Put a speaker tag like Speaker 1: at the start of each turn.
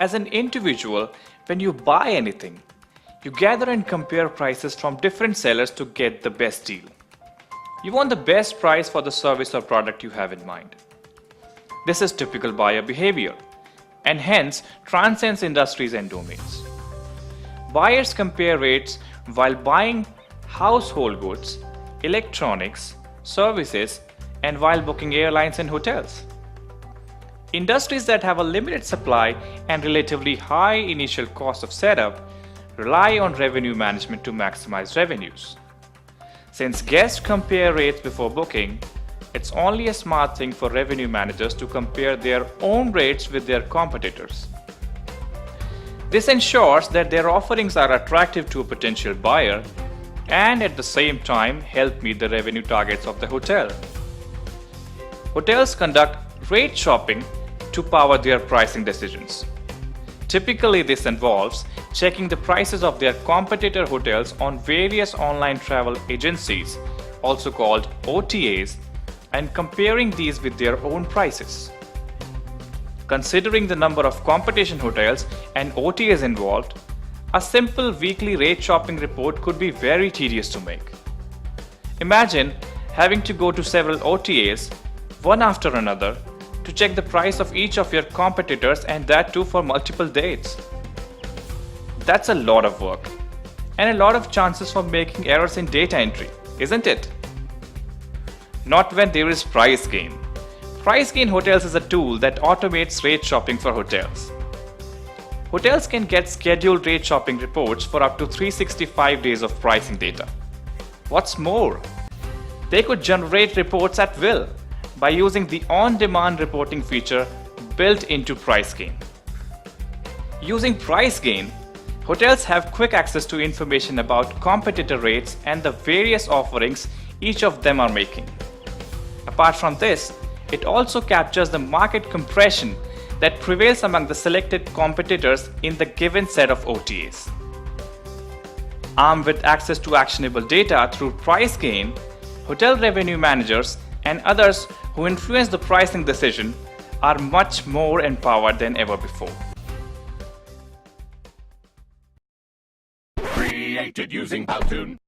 Speaker 1: As an individual, when you buy anything, you gather and compare prices from different sellers to get the best deal. You want the best price for the service or product you have in mind. This is typical buyer behavior and hence transcends industries and domains. Buyers compare rates while buying household goods, electronics, services, and while booking airlines and hotels. Industries that have a limited supply and relatively high initial cost of setup rely on revenue management to maximize revenues. Since guests compare rates before booking, it's only a smart thing for revenue managers to compare their own rates with their competitors. This ensures that their offerings are attractive to a potential buyer and at the same time help meet the revenue targets of the hotel. Hotels conduct rate shopping to power their pricing decisions. Typically, this involves checking the prices of their competitor hotels on various online travel agencies, also called OTAs, and comparing these with their own prices. Considering the number of competition hotels and OTAs involved, a simple weekly rate shopping report could be very tedious to make. Imagine having to go to several OTAs, one after another, to check the price of each of your competitors, and that too for multiple dates. That's a lot of work and a lot of chances for making errors in data entry, isn't it? Not when there is PriceGain. PriceGain Hotels is a tool that automates rate shopping for hotels. Hotels can get scheduled rate shopping reports for up to 365 days of pricing data. What's more, they could generate reports at will by using the on-demand reporting feature built into PriceGain. Using PriceGain, hotels have quick access to information about competitor rates and the various offerings each of them are making. Apart from this, it also captures the market compression that prevails among the selected competitors in the given set of OTAs. Armed with access to actionable data through PriceGain, hotel revenue managers and others who influence the pricing decision are much more empowered than ever before.
Speaker 2: Created using Powtoon.